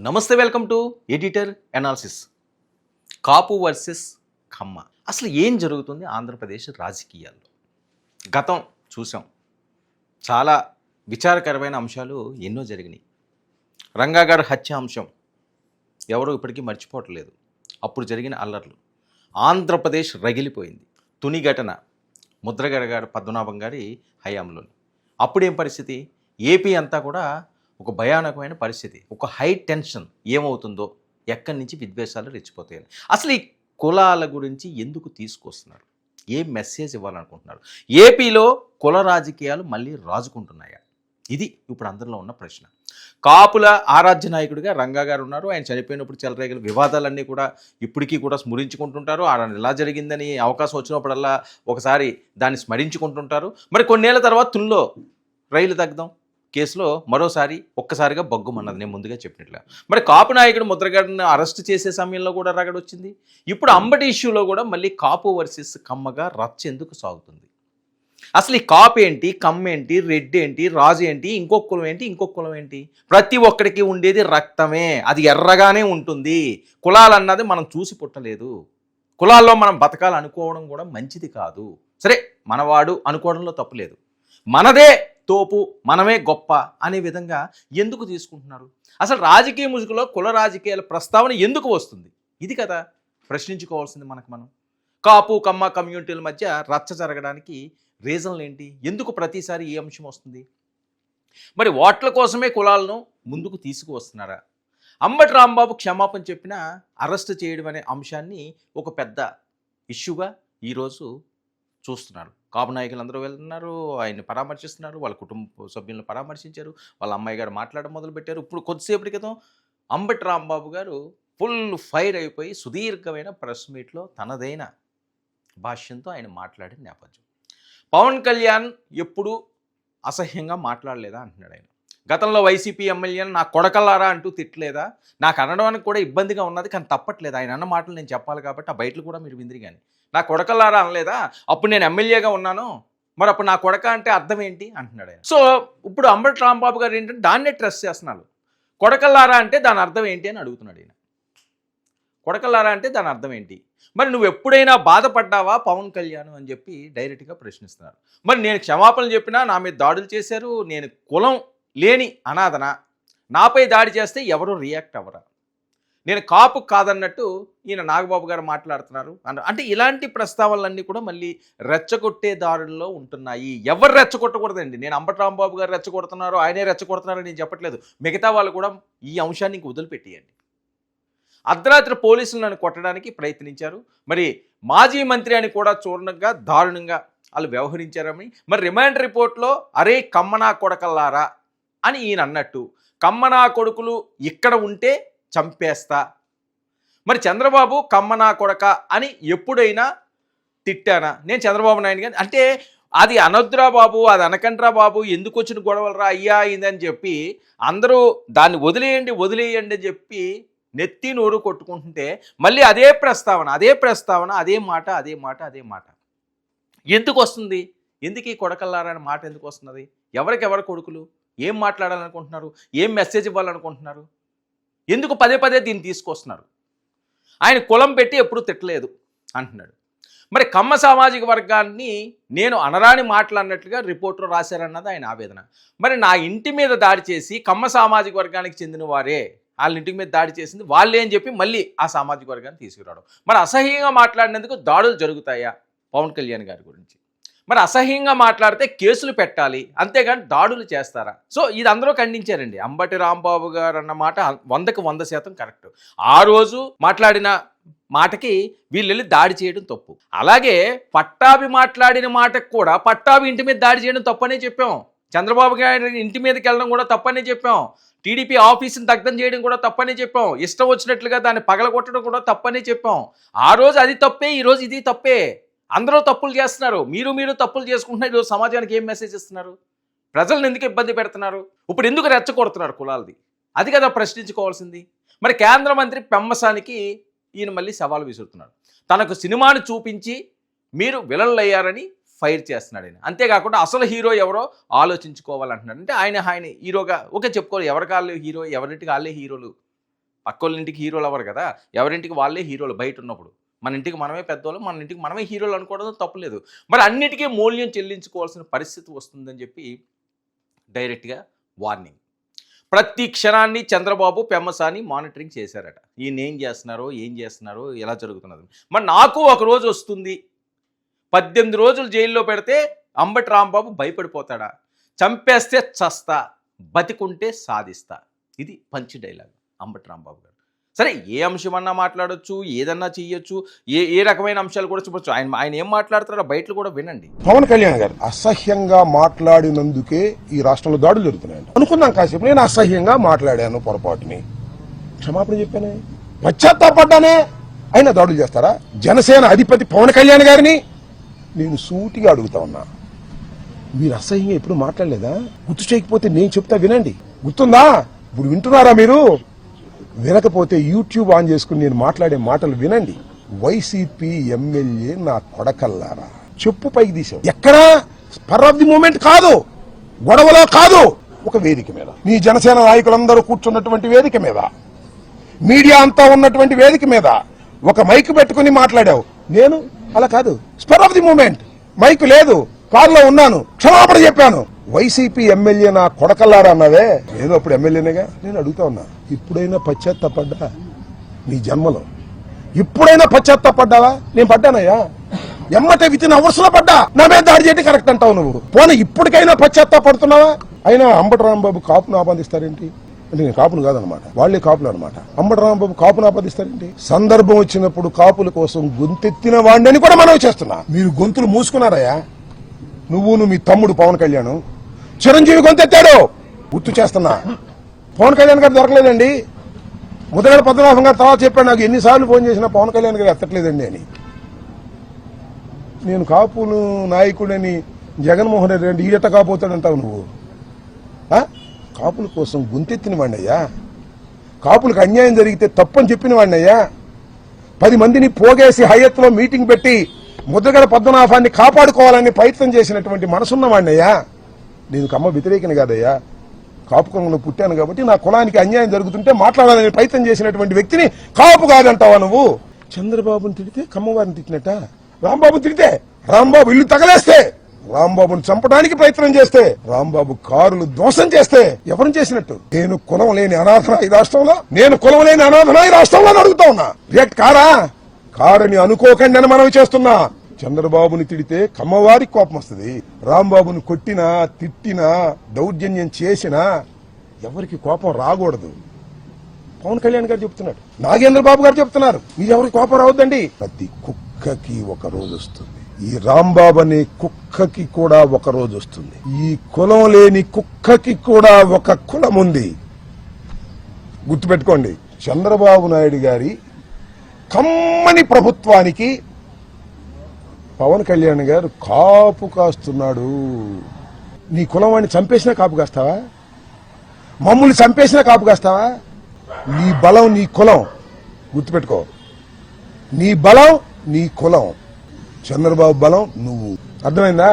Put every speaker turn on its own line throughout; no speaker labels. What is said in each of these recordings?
నమస్తే, welcome to editor analysis. Kapu versus Kamma. అసలు ఏం జరుగుతుంది ఆంధ్రప్రదేశ్ రాజకీయాల్లో? గతం చూసాం. చాలా విచారకరమైన అంశాలు ఎన్నో జరిగినాయి. రంగాగారి హత్య అంశం ఎవరో ఇప్పటికీ మర్చిపోవట్లేదు. అప్పుడు జరిగిన అల్లర్లు, ఆంధ్రప్రదేశ్ రగిలిపోయింది. తుని ఘటన ముద్రగడ గారు పద్మనాభం గారి హయాంలోని. అప్పుడేం పరిస్థితి? ఏపీ అంతా కూడా ఒక భయానకమైన పరిస్థితి, ఒక హై టెన్షన్. ఏమవుతుందో, ఎక్కడి నుంచి విద్వేషాలు రెచ్చిపోతాయని. అసలు ఈ కులాల గురించి ఎందుకు తీసుకొస్తున్నారు? ఏం మెసేజ్ ఇవ్వాలనుకుంటున్నారు? ఏపీలో కుల రాజకీయాలు మళ్ళీ రాజుకుంటున్నాయా? ఇది ఇప్పుడు అందరిలో ఉన్న ప్రశ్న. కాపుల ఆరాధ్య నాయకుడిగా రంగా గారు ఉన్నారు. ఆయన చనిపోయినప్పుడు చెలరేగల వివాదాలన్నీ కూడా ఇప్పటికీ కూడా స్మరించుకుంటుంటారు. ఎలా జరిగిందని అవకాశం వచ్చినప్పుడల్లా ఒకసారి దాన్ని స్మరించుకుంటుంటారు. మరి కొన్నేళ్ల తర్వాత తుల్లో రైలు దగ్ధం కేసులో మరోసారి ఒక్కసారిగా బగ్గుమన్నది, నేను ముందుగా చెప్పినట్లుగా. మరి కాపు నాయకుడు ముద్రగడని అరెస్ట్ చేసే సమయంలో కూడా రగడొచ్చింది. ఇప్పుడు అంబటి ఇష్యూలో కూడా మళ్ళీ కాపు వర్సెస్ కమ్మగా రచ్చ ఎందుకు సాగుతుంది? అసలు ఈ కాపు ఏంటి, కమ్మ ఏంటి, రెడ్డి ఏంటి, రాజు ఏంటి, ఇంకొక కులం ఏంటి, ఇంకొక కులం ఏంటి? ప్రతి ఒక్కడికి ఉండేది రక్తమే, అది ఎర్రగానే ఉంటుంది. కులాలన్నది మనం చూసి పుట్టలేదు. కులాల్లో మనం బతకాలనుకోవడం కూడా మంచిది కాదు. సరే, మనవాడు అనుకోవడంలో తప్పులేదు. మనదే తోపు, మనమే గొప్ప అనే విధంగా ఎందుకు తీసుకుంటున్నారు? అసలు రాజకీయ ముసుగులో కుల రాజకీయాల ప్రస్తావన ఎందుకు వస్తుంది? ఇది కదా ప్రశ్నించుకోవాల్సింది మనం. కాపు కమ్మ కమ్యూనిటీల మధ్య రచ్చ జరగడానికి రీజన్లు ఏంటి? ఎందుకు ప్రతిసారి ఈ అంశం వస్తుంది? మరి ఓట్ల కోసమే కులాలను ముందుకు తీసుకువస్తున్నారా? అంబటి రాంబాబు క్షమాపణ చెప్పినా అరెస్ట్ చేయడం అనే అంశాన్ని ఒక పెద్ద ఇష్యూగా ఈరోజు చూస్తున్నారు. కాపు నాయకులు అందరూ వెళ్తున్నారు, ఆయన్ని పరామర్శిస్తున్నారు, వాళ్ళ కుటుంబ సభ్యులను పరామర్శించారు, వాళ్ళ అమ్మాయి గారు మాట్లాడడం మొదలుపెట్టారు. ఇప్పుడు కొద్దిసేపటి క్రితం అంబటి రాంబాబు గారు ఫుల్ ఫైర్ అయిపోయి సుదీర్ఘమైన ప్రెస్ మీట్లో తనదైన భాష్యంతో ఆయన మాట్లాడిన నేపథ్యం. పవన్ కళ్యాణ్ ఎప్పుడు అసహ్యంగా మాట్లాడలేదా అంటున్నాడు ఆయన. గతంలో వైసీపీ ఎమ్మెల్యేని నా కొడకల్లారా అంటూ తిట్టలేదా? నాకు అనడానికి కూడా ఇబ్బందిగా ఉన్నది, కానీ తప్పట్లేదు. ఆయన అన్న మాటలు నేను చెప్పాలి కాబట్టి ఆ బయటలు కూడా మీరు విందిరి. కానీ నా కొడకల్లారా అనలేదా? అప్పుడు నేను ఎమ్మెల్యేగా ఉన్నాను, మరి అప్పుడు నా కొడక అంటే అర్థం ఏంటి అంటున్నాడు ఆయన. సో ఇప్పుడు అంబటి రాంబాబు గారు ఏంటంటే దాన్నే ట్రస్ట్ చేస్తున్నారు. కొడకల్లారా అంటే దాని అర్థం ఏంటి అని అడుగుతున్నాడు ఆయన. కొడకల్లారా అంటే దాని అర్థం ఏంటి? మరి నువ్వు ఎప్పుడైనా బాధపడ్డావా పవన్ కళ్యాణ్ అని చెప్పి డైరెక్ట్గా ప్రశ్నిస్తున్నారు. మరి నేను క్షమాపణలు చెప్పినా నా మీద దాడులు చేశారు, నేను కులం లేని అనాథన, నాపై దాడి చేస్తే ఎవరు రియాక్ట్ అవ్వరా? నేను కాపు కాదన్నట్టు ఈయన నాగబాబు గారు మాట్లాడుతున్నారు అంటే ఇలాంటి ప్రస్తావనలన్నీ కూడా మళ్ళీ రెచ్చగొట్టే దారుల్లో ఉంటున్నాయి. ఎవరు రెచ్చగొట్టకూడదండి. నేను అంబటి రాంబాబు గారు రెచ్చగొడుతున్నారు, ఆయనే రెచ్చగొడుతున్నారు నేను చెప్పట్లేదు. మిగతా వాళ్ళు కూడా ఈ అంశాన్ని వదిలిపెట్టేయండి. అర్ధరాత్రి పోలీసులు నన్ను కొట్టడానికి ప్రయత్నించారు, మరి మాజీ మంత్రి అని కూడా చూడనగా దారుణంగా వాళ్ళు వ్యవహరించారని, మరి రిమాండ్ రిపోర్ట్లో అరే కమ్మనా కొడకల్లారా అని ఈయన అన్నట్టు, కమ్మనా కొడుకులు ఇక్కడ ఉంటే చంపేస్తా. మరి చంద్రబాబు కమ్మనా కొడక అని ఎప్పుడైనా తిట్టానా నేను చంద్రబాబు నాయుడు గారిని? అంటే అది అనొద్దురా బాబు, అది అనకండ్రా బాబు, ఎందుకు వచ్చిన గొడవలరా అయ్యా అయిందని చెప్పి అందరూ దాన్ని వదిలేయండి అని చెప్పి నెత్తి నోరు కొట్టుకుంటుంటే మళ్ళీ అదే ప్రస్తావన అదే మాట ఎందుకు వస్తుంది? ఎందుకు ఈ కొడకల్లారా అనే మాట ఎందుకు వస్తున్నది? ఎవరికెవరు కొడుకులు? ఏం మాట్లాడాలనుకుంటున్నారు? ఏం మెసేజ్ ఇవ్వాలనుకుంటున్నారు? ఎందుకు పదే దీన్ని తీసుకొస్తున్నారు? ఆయన కులం పెట్టి ఎప్పుడు తిట్టలేదు అంటున్నాడు. మరి కమ్మ సామాజిక వర్గాన్ని నేను అనరాని మాటలు అన్నట్లుగా రిపోర్టర్ రాశారన్నది ఆయన ఆవేదన. మరి నా ఇంటి మీద దాడి చేసి కమ్మ సామాజిక వర్గానికి చెందిన వారే, వాళ్ళ ఇంటి మీద దాడి చేసింది వాళ్ళే అని చెప్పి మళ్ళీ ఆ సామాజిక వర్గాన్ని తీసుకురావడం. మరి అసహ్యంగా మాట్లాడినందుకు దాడులు జరుగుతాయా పవన్ కళ్యాణ్ గారి గురించి? మరి అసహ్యంగా మాట్లాడితే కేసులు పెట్టాలి, అంతేగాని దాడులు చేస్తారా? సో ఇది అందరూ ఖండించారండి. అంబటి రాంబాబు గారు అన్న మాట 100% కరెక్ట్. ఆ రోజు మాట్లాడిన మాటకి వీళ్ళు వెళ్ళి దాడి చేయడం తప్పు. అలాగే పట్టాభి మాట్లాడిన మాటకు కూడా పట్టాభి ఇంటి మీద దాడి చేయడం తప్పనే చెప్పాం. చంద్రబాబు గారి ఇంటి మీదకి వెళ్ళడం కూడా తప్పనే చెప్పాం. టీడీపీ ఆఫీసుని దగ్ధం చేయడం కూడా తప్పనే చెప్పాం. ఇష్టం వచ్చినట్లుగా దాన్ని పగలగొట్టడం కూడా తప్పనే చెప్పాం. ఆ రోజు అది తప్పే, ఈరోజు ఇది తప్పే. అందరూ తప్పులు చేస్తున్నారు, మీరు తప్పులు చేసుకుంటున్నారు. ఈరోజు సమాజానికి ఏం మెసేజ్ ఇస్తున్నారు? ప్రజలను ఎందుకు ఇబ్బంది పెడుతున్నారు? ఇప్పుడు ఎందుకు రెచ్చగొడుతున్నారు కులాలది? అది కదా ప్రశ్నించుకోవాల్సింది. మరి కేంద్ర మంత్రి పెమ్మసానికి ఈయన మళ్ళీ సవాల్ విసురుతున్నాడు. తనకు సినిమాను చూపించి మీరు విలన్లు అయ్యారని ఫైర్ చేస్తున్నాడు ఆయన. అంతేకాకుండా అసలు హీరో ఎవరో ఆలోచించుకోవాలంటున్నాడు. అంటే ఆయన హీరోగా ఓకే చెప్పుకోవాలి, ఎవరికి వాళ్ళే హీరో, ఎవరింటికి వాళ్ళే హీరోలు. పక్కోళ్ళ ఇంటికి హీరోలు అవ్వరు కదా, ఎవరింటికి వాళ్ళే హీరోలు బయట ఉన్నప్పుడు. మన ఇంటికి మనమే పెద్దవాళ్ళు, మన ఇంటికి మనమే హీరోలు అనుకోవడం తప్పులేదు. మరి అన్నిటికీ మూల్యం చెల్లించుకోవాల్సిన పరిస్థితి వస్తుందని చెప్పి డైరెక్ట్గా వార్నింగ్. ప్రతి క్షణాన్ని చంద్రబాబు పెమ్మసాని మానిటరింగ్ చేశారట. ఈయన ఏం చేస్తున్నారో ఎలా జరుగుతున్నది. మరి నాకు ఒక రోజు వస్తుంది, 18 రోజులు జైల్లో పెడితే అంబటి రాంబాబు భయపడిపోతాడా? చంపేస్తే చస్తా, బతికుంటే సాధిస్తా. ఇది పంచి డైలాగ్ అంబటి రాంబాబు గారు. సరే, ఏ అంశమన్నా మాట్లాడొచ్చు, ఏదన్నా చెయ్యొచ్చు, ఏ రకమైన అంశాలు కూడా చెప్పొచ్చు. ఆయన ఏం మాట్లాడుతారో బయటలు కూడా వినండి.
పవన్ కళ్యాణ్ గారు అసహ్యంగా మాట్లాడినందుకే ఈ రాష్ట్రంలో దాడులు జరుగుతున్నాయి అనుకున్నాం. కాసేపు నేను అసహ్యంగా మాట్లాడాను, పొరపాటుని క్షమాపణ చెప్పానే, పశ్చాత్తాపడ్డానే, అయినా దాడులు చేస్తారా? జనసేన అధిపతి పవన్ కళ్యాణ్ గారిని నేను సూటిగా అడుగుతా ఉన్నా, మీరు అసహ్యంగా ఎప్పుడు మాట్లాడలేదా? గుర్తు చేయకపోతే నేను చెప్తా వినండి. గుర్తుందా? ఇప్పుడు వింటున్నారా మీరు? వినకపోతే యూట్యూబ్ ఆన్ చేసుకుని నేను మాట్లాడే మాటలు వినండి. వైసీపీ ఎమ్మెల్యే నా కొడకల్లారా, చెప్పు పైకి తీసావు. ఎక్కడా స్పర్ ఆఫ్ ది మూమెంట్ కాదు, గొడవలో కాదు, ఒక వేదిక మీద, నీ జనసేన నాయకులందరూ కూర్చున్నటువంటి వేదిక మీద, మీడియా అంతా ఉన్నటువంటి వేదిక మీద ఒక మైక్ పెట్టుకుని మాట్లాడావు. నేను అలా కాదు, spur of the moment, mike లేదు, కారులో ఉన్నాను, క్షమాపణ చెప్పాను. వైసీపీ ఎమ్మెల్యే నా కొడకల్లారా అన్నావే, ఏదో అప్పుడు ఎమ్మెల్యేనేగా. నేను అడుగుతా ఉన్నా, ఇప్పుడైనా పశ్చాత్తాపడ్డా? నీ జన్మలో ఇప్పుడైనా పశ్చాత్తాపడ్డావా? నేను పడ్డానయ్యా, ఎమ్మటే వితిన్ అవర్స్ లో పడ్డా. నా మీద దాడి చేయడం కరెక్ట్ అంటావు నువ్వు. పోనీ ఇప్పటికైనా పశ్చాత్తాపడుతున్నావా? అయినా అంబటి రాంబాబు కాపును ఆపాదిస్తారేంటి? అంటే నేను కాపును కాదనమాట, వాళ్ళే కాపులు అనమాట. అంబటి రాంబాబు కాపును ఆపాదిస్తారేంటి? సందర్భం వచ్చినప్పుడు కాపుల కోసం గొంతెత్తిన వాడిని కూడా మనం చేస్తున్నా. మీరు గొంతులు మూసుకున్నారయ్యా. నువ్వు మీ తమ్ముడు పవన్ కళ్యాణ్, చిరంజీవి గొంతెత్తాడు, గుర్తు చేస్తున్నా. పవన్ కళ్యాణ్ గారు దొరకలేదండి. ముద్రగడ పద్మనాభం గారు తర్వాత చెప్పాడు నాకు, ఎన్నిసార్లు ఫోన్ చేసినా పవన్ కళ్యాణ్ గారు ఎత్తట్లేదండి అని. నేను కాపులు నాయకుడని జగన్మోహన్ రెడ్డి అంటే ఈడట కాపోతాడంటావు నువ్వు. కాపుల కోసం గొంతెత్తిన వాడినయ్యా, కాపులకు అన్యాయం జరిగితే తప్పని చెప్పిన వాడినయ్యా, 10 మందిని పోగేసి హయత్లో మీటింగ్ పెట్టి ముద్రగడ పద్మనాభాన్ని కాపాడుకోవాలని ప్రయత్నం చేసినటువంటి మనసున్న వాడినయ్యా. నేను కమ్మ వ్యతిరేకని కాదయ్యా, కాపు కులంలో పుట్టాను కాబట్టి నా కులానికి అన్యాయం జరుగుతుంటే మాట్లాడాలని ప్రయత్నం చేసినటువంటి వ్యక్తిని కాపు కాదంటావా నువ్వు? చంద్రబాబుని తిడితే కమ్మవారిని తిట్టినట్ట, రాంబాబుని తిడితే రాంబాబు ఇల్లు తగలేస్తే, రాంబాబుని చంపడానికి ప్రయత్నం చేస్తే, రాంబాబు కారులు ధ్వంసం చేస్తే ఎవరిని చేసినట్టు? నేను కులం లేని అనాథనా ఈ రాష్ట్రంలో? నేను కులం లేని అనాథనా ఈ రాష్ట్రంలో అడుగుతా ఉన్నా. రియాక్ట్ కారని అనుకోకండి అని మనవి చేస్తున్నా. చంద్రబాబుని తిడితే కమ్మవారికి కోపం వస్తుంది, రాంబాబుని కొట్టినా తిట్టినా దౌర్జన్యం చేసినా ఎవరికి కోపం రాకూడదు. పవన్ కళ్యాణ్ గారు చెప్తున్నాడు, నాగేంద్ర బాబు గారు చెప్తున్నారు, మీరు ఎవరికి కోపం రావద్దండి. ప్రతి కుక్కకి ఒక రోజు వస్తుంది, ఈ రాంబాబు అనే కుక్కకి కూడా ఒక రోజు వస్తుంది. ఈ కులం లేని కుక్కకి కూడా ఒక కులం ఉంది, గుర్తుపెట్టుకోండి. చంద్రబాబు నాయుడు గారి కమ్మని ప్రభుత్వానికి పవన్ కళ్యాణ్ గారు కాపు కాస్తున్నాడు. నీ కులం వాడిని చంపేసినా కాపు కాస్తావా? మమ్మల్ని చంపేసినా కాపు కాస్తావా? నీ బలం నీ కులం, గుర్తుపెట్టుకో. నీ బలం నీ కులం, చంద్రబాబు బలం నువ్వు. అర్థమైందా?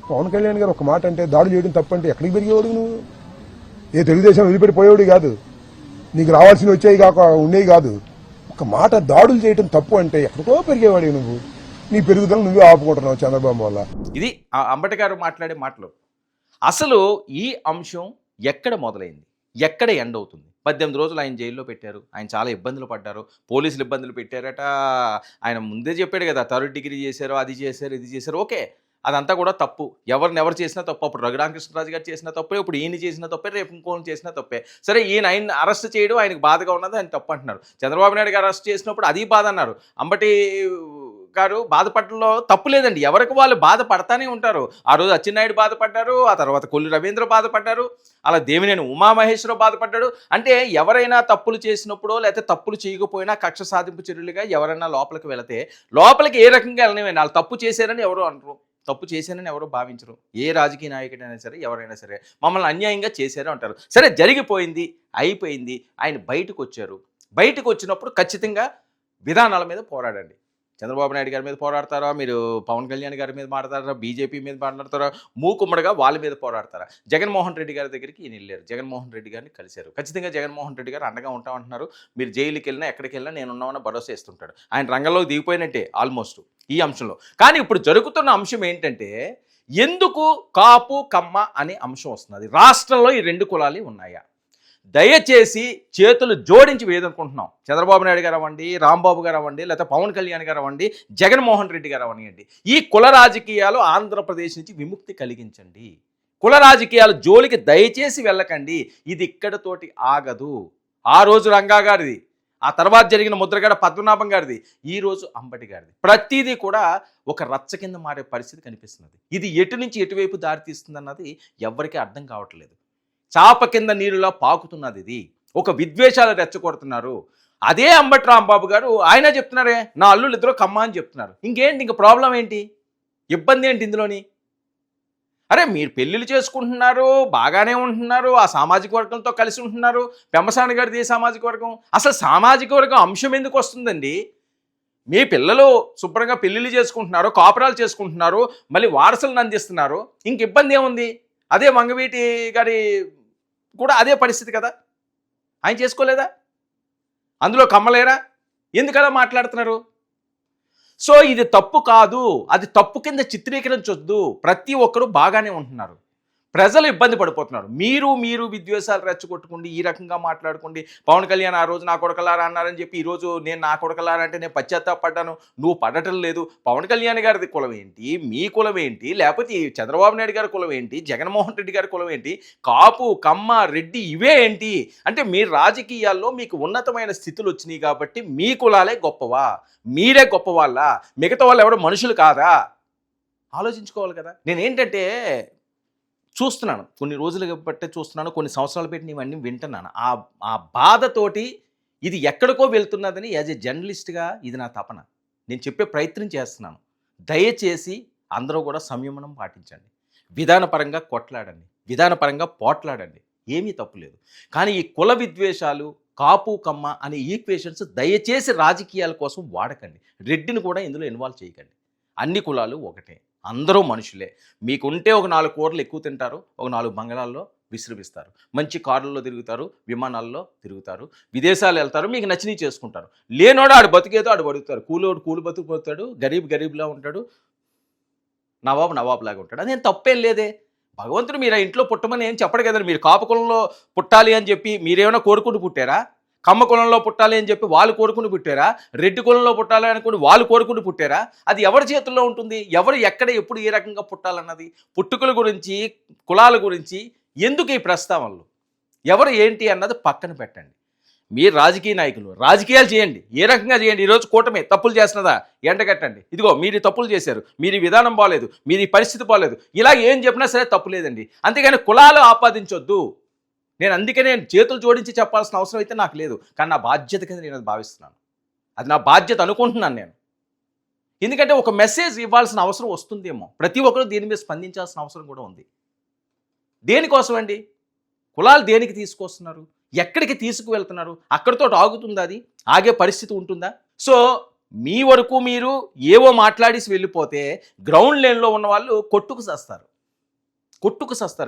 పవన్ కళ్యాణ్ గారు ఒక మాట అంటే దాడులు చేయడం తప్పంటే ఎక్కడికి పెరిగేవాడు నువ్వు? ఏ తెలుగుదేశం వదిలిపెట్టిపోయేవాడు కాదు, నీకు రావాల్సినవి వచ్చేవి కాక ఉండేవి కాదు. ఒక మాట దాడులు చేయడం తప్పు అంటే ఎక్కడికో పెరిగేవాడు నువ్వు. నీ పెరుగుదల నువ్వే ఆపుకుంటున్నావు చంద్రబాబు వల్ల.
ఇది అంబటి గారు మాట్లాడే మాటలు. అసలు ఈ అంశం ఎక్కడ మొదలైంది, ఎక్కడ ఎండ్ అవుతుంది? 18 రోజులు ఆయన జైల్లో పెట్టారు, ఆయన చాలా ఇబ్బందులు పడ్డారు, పోలీసులు ఇబ్బందులు పెట్టారట. ఆయన ముందే చెప్పాడు కదా, 3rd డిగ్రీ చేశారు, అది చేశారు, ఇది చేశారు. ఓకే, అదంతా కూడా తప్పు, ఎవరు చేసినా తప్పు. అప్పుడు రఘురామకృష్ణరాజు గారు చేసిన తప్పే, ఇప్పుడు ఈయన చేసిన తప్పే, రేపు ఇంకోని చేసిన తప్పే. సరే, ఆయన అరెస్ట్ చేయడం ఆయనకు బాధగా ఉన్నది, ఆయన తప్పు అంటున్నారు. చంద్రబాబు నాయుడు గారు అరెస్ట్ చేసినప్పుడు అది బాధ అన్నారు. అంబటి గారు బాధపడడంలో తప్పు లేదండి, ఎవరికి వాళ్ళు బాధపడతానే ఉంటారు. ఆ రోజు అచ్చెన్నాయుడు బాధపడ్డారు, ఆ తర్వాత కొల్లు రవీంద్ర బాధపడ్డారు, అలా దేవినేని ఉమామహేశ్వరరావు బాధపడ్డాడు. అంటే ఎవరైనా తప్పులు చేసినప్పుడో లేకపోతే తప్పులు చేయకపోయినా కక్ష సాధింపు చర్యలుగా ఎవరైనా లోపలికి వెళితే లోపలికి ఏ రకంగా వెళ్ళనివ్వండి, వాళ్ళు తప్పు చేశారని ఎవరు అనరు, తప్పు చేశానని ఎవరు భావించరు. ఏ రాజకీయ నాయకుడైనా సరే, ఎవరైనా సరే మమ్మల్ని అన్యాయంగా చేశారు అంటారు. సరే, జరిగిపోయింది, అయిపోయింది. ఆయన బయటకు వచ్చారు, బయటకు వచ్చినప్పుడు ఖచ్చితంగా విధానాల మీద పోరాడండి. చంద్రబాబు నాయుడు గారి మీద పోరాడతారా, మీరు పవన్ కళ్యాణ్ గారి మీద మాట్లాడతారా, బీజేపీ మీద మాట్లాడతారా, మూకుమ్మడిగా వాళ్ళ మీద పోరాడతారా? జగన్మోహన్ రెడ్డి గారి దగ్గరికి ఈయన వెళ్ళారు, జగన్మోహన్ రెడ్డి గారిని కలిశారు. ఖచ్చితంగా జగన్మోహన్ రెడ్డి గారు అండగా ఉంటామంటున్నారు. మీరు జైలుకి వెళ్ళినా ఎక్కడికి వెళ్ళినా నేను ఉన్నామన్న భరోసా ఇస్తుంటాడు. ఆయన రంగంలోకి దిగిపోయినట్టే ఆల్మోస్ట్ ఈ అంశంలో. కానీ ఇప్పుడు జరుగుతున్న అంశం ఏంటంటే, ఎందుకు కాపు కమ్మ అనే అంశం వస్తున్నది? రాష్ట్రంలో ఈ రెండు కులాలు ఉన్నాయా? దయచేసి చేతులు జోడించి వేదనుకుంటున్నాం. చంద్రబాబు నాయుడు గారు అవ్వండి, రాంబాబు గారు అవ్వండి, లేకపోతే పవన్ కళ్యాణ్ గారు అవ్వండి, జగన్మోహన్ రెడ్డి గారు అవ్వండి, ఈ కుల రాజకీయాలు ఆంధ్రప్రదేశ్ నుంచి విముక్తి కలిగించండి. కుల రాజకీయాల జోలికి దయచేసి వెళ్ళకండి. ఇది ఇక్కడతోటి ఆగదు. ఆ రోజు రంగా గారిది, ఆ తర్వాత జరిగిన ముద్రగడ పద్మనాభం గారిది, ఈరోజు అంబటి గారిది. ప్రతిదీ కూడా ఒక రచ్చ కింద మారే పరిస్థితి కనిపిస్తున్నది. ఇది ఎటు నుంచి ఎటువైపు దారితీస్తుంది అన్నది ఎవరికీ అర్థం కావట్లేదు. చాప కింద నీరులా పాకుతున్నది. ఇది ఒక విద్వేషాలు రెచ్చగొడుతున్నారు. అదే అంబటి రాంబాబు గారు ఆయన చెప్తున్నారే, నా అల్లుళ్ళు ఇద్దరు కమ్మ అని చెప్తున్నారు. ఇంకేంటి, ఇంక ప్రాబ్లం ఏంటి, ఇబ్బంది ఏంటి ఇందులోని? అరే మీరు పెళ్ళిళ్ళు చేసుకుంటున్నారు, బాగానే ఉంటున్నారు, ఆ సామాజిక వర్గంతో కలిసి ఉంటున్నారు. పెంబసాని గారిది ఏ సామాజిక వర్గం? అసలు సామాజిక వర్గం అంశం ఎందుకు వస్తుందండి? మీ పిల్లలు శుభ్రంగా పెళ్ళిళ్ళు చేసుకుంటున్నారు, కాపురాలు చేసుకుంటున్నారు, మళ్ళీ వారసులను అందిస్తున్నారు. ఇంక ఇబ్బంది ఏముంది? అదే మంగవీటి గారి కూడా అదే పరిస్థితి కదా, ఆయన చేసుకోలేదా? అందులో కమ్మలేరా? ఎందుకలా మాట్లాడుతున్నారు? సో ఇది తప్పు కాదు, అది తప్పు కింద చిత్రీకరించొద్దు. ప్రతి ఒక్కరూ బాగానే ఉంటున్నారు, ప్రజలు ఇబ్బంది పడిపోతున్నారు. మీరు విద్వేషాలు రెచ్చగొట్టుకోండి, ఈ రకంగా మాట్లాడుకోండి. పవన్ కళ్యాణ్ ఆ రోజు నా కొడకలారా అన్నారని చెప్పి ఈరోజు నేను నా కొడకలారా అంటే నేను పశ్చాత్తాపడ్డాను. నువ్వు పడటం లేదు. పవన్ కళ్యాణ్ గారిది కులం ఏంటి, మీ కులం ఏంటి, లేకపోతే ఈ చంద్రబాబు నాయుడు గారి కులం ఏంటి, జగన్మోహన్ రెడ్డి గారి కులం ఏంటి, కాపు కమ్మ రెడ్డి ఇవే ఏంటి అంటే, మీ రాజకీయాల్లో మీకు ఉన్నతమైన స్థితులు వచ్చినాయి కాబట్టి మీ కులాలే గొప్పవా, మీరే గొప్ప వాళ్ళ, మిగతా వాళ్ళు ఎవడో మనుషులు కాదా? ఆలోచించుకోవాలి కదా. నేనేంటంటే చూస్తున్నాను, కొన్ని రోజులు బట్టే చూస్తున్నాను, కొన్ని సంవత్సరాలు పెట్టి ఇవన్నీ వింటున్నాను. ఆ బాధతోటి ఇది ఎక్కడికో వెళ్తున్నదని యాజ్ ఏ జర్నలిస్ట్గా ఇది నా తపన. నేను చెప్పే ప్రయత్నం చేస్తున్నాను. దయచేసి అందరూ కూడా సంయమనం పాటించండి, విధానపరంగా కొట్లాడండి, విధానపరంగా పోట్లాడండి, ఏమీ తప్పులేదు. కానీ ఈ కుల విద్వేషాలు, కాపు కమ్మ అనే ఈక్వేషన్స్ దయచేసి రాజకీయాల కోసం వాడకండి. రెడ్డిని కూడా ఇందులో ఇన్వాల్వ్ చేయకండి. అన్ని కులాలు ఒకటే, అందరూ మనుషులే. మీకుంటే ఒక 4 కూరలు ఎక్కువ తింటారు, ఒక 4 బంగాళాల్లో విశ్రమిస్తారు, మంచి కార్లలో తిరుగుతారు, విమానాల్లో తిరుగుతారు, విదేశాలు వెళ్తారు, మీకు నచ్చినవి చేసుకుంటారు. లేనోడు ఆడు బతికేదో ఆడు బతుకుతారు, కూలోడు కూలి బతుకుపోతాడు, గరీబ్లా ఉంటాడు, నవాబు లాగా ఉంటాడు. అదేం తప్పేం లేదే. భగవంతుడు మీరు ఆ ఇంట్లో పుట్టమని ఏం చెప్పడు కదండి. మీరు కాపు కులంలో పుట్టాలి అని చెప్పి మీరేమైనా కోరుకుంటూ పుట్టారా? కమ్మ కులంలో పుట్టాలి అని చెప్పి వాళ్ళు కోరుకుని పుట్టారా? రెడ్డి కులంలో పుట్టాలి అనుకుని వాళ్ళు కోరుకుని పుట్టారా? అది ఎవరి చేతుల్లో ఉంటుంది? ఎవరు ఎక్కడ ఎప్పుడు ఏ రకంగా పుట్టాలన్నది, పుట్టుకల గురించి కులాల గురించి ఎందుకు ఈ ప్రస్తావనలు? ఎవరు ఏంటి అన్నది పక్కన పెట్టండి. మీరు రాజకీయ నాయకులు, రాజకీయాలు చేయండి, ఏ రకంగా చేయండి. ఈరోజు కూటమి తప్పులు చేస్తున్నదా ఎండగట్టండి. ఇదిగో మీరు తప్పులు చేశారు, మీరు ఈ విధానం బాలేదు, మీరు ఈ పరిస్థితి బాలేదు, ఇలా ఏం చెప్పినా సరే తప్పు లేదండి. అంతేగాని కులాలు ఆపాదించొద్దు. నేను అందుకనే చేతులు జోడించి చెప్పాల్సిన అవసరం అయితే నాకు లేదు. కానీ నా బాధ్యత కింద నేను అది భావిస్తున్నాను, అది నా బాధ్యత అనుకుంటున్నాను నేను. ఎందుకంటే ఒక మెసేజ్ ఇవ్వాల్సిన అవసరం వస్తుందేమో, ప్రతి ఒక్కరు దీని మీద స్పందించాల్సిన అవసరం కూడా ఉంది. దేనికోసం అండి? కులాలు దేనికి తీసుకొస్తున్నారు, ఎక్కడికి తీసుకువెళ్తున్నారు? అక్కడితో ఆగుతుందా? అది ఆగే పరిస్థితి ఉంటుందా? సో మీ వరకు మీరు ఏవో మాట్లాడేసి వెళ్ళిపోతే గ్రౌండ్ లెవెల్లో ఉన్న వాళ్ళు కొట్టుకు సస్తారు.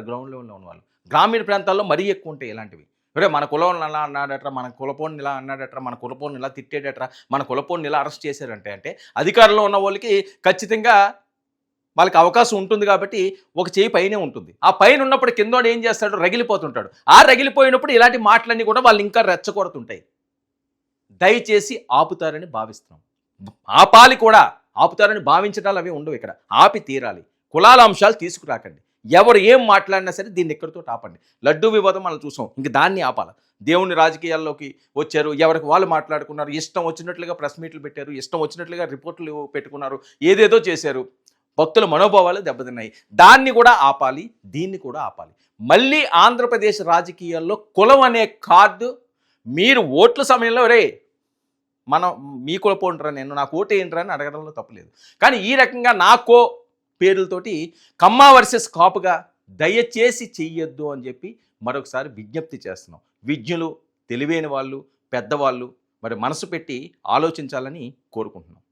గ్రౌండ్ లెవెల్లో ఉన్న వాళ్ళు గ్రామీణ ప్రాంతాల్లో మరీ ఎక్కువ ఉంటాయి ఇలాంటివి. ఒరే మన కులం ఇలా అన్నాడట్రా, మన కులపోడిని ఇలా అన్నాడట్రా, మన కులపోడిని ఇలా తిట్టేటట్రా, మన కులపోడిని ఇలా అరెస్ట్ చేశారంటే అంటే అధికారంలో ఉన్న వాళ్ళకి ఖచ్చితంగా వాళ్ళకి అవకాశం ఉంటుంది కాబట్టి ఒక చేయి పైనే ఉంటుంది. ఆ పైన ఉన్నప్పుడు కిందోడు ఏం చేస్తాడు, రగిలిపోతుంటాడు. ఆ రగిలిపోయినప్పుడు ఇలాంటి మాటలన్నీ కూడా వాళ్ళు ఇంకా రెచ్చగొడుతుంటాయి. దయచేసి ఆపుతారని భావిస్తున్నాం. ఆపాలి కూడా, ఆపుతారని భావించడాలు అవి ఉండవు. ఇక్కడ ఆపి తీరాలి. కులాల అంశాలు తీసుకురాకండి. ఎవరు ఏం మాట్లాడినా సరే దీన్ని ఎక్కడితో ఆపండి. లడ్డూ వివాదం మనం చూసాం, ఇంక దాన్ని ఆపాలి. దేవుని రాజకీయాల్లోకి వచ్చారు, ఎవరికి వాళ్ళు మాట్లాడుకున్నారు, ఇష్టం వచ్చినట్లుగా ప్రెస్ మీట్లు పెట్టారు, ఇష్టం వచ్చినట్లుగా రిపోర్ట్లు పెట్టుకున్నారు, ఏదేదో చేశారు. భక్తుల మనోభావాలు దెబ్బతిన్నాయి. దాన్ని కూడా ఆపాలి, దీన్ని కూడా ఆపాలి. మళ్ళీ ఆంధ్రప్రదేశ్ రాజకీయాల్లో కులం అనే కార్డు మీరు ఓట్ల సమయంలో రే మనం మీ కులపోంటారా, నేను నాకు ఓటు ఏంటరా అని అడగడంలో తప్పులేదు. కానీ ఈ రకంగా నాకో పేర్లతోటి కమ్మ వర్సెస్ కాపుగా దయచేసి చెయ్యొద్దు అని చెప్పి మరొకసారి విజ్ఞప్తి చేస్తున్నాం. విజ్ఞులు, తెలివైన వాళ్ళు, పెద్దవాళ్ళు మరి మనసు పెట్టి ఆలోచించాలని కోరుకుంటున్నాం.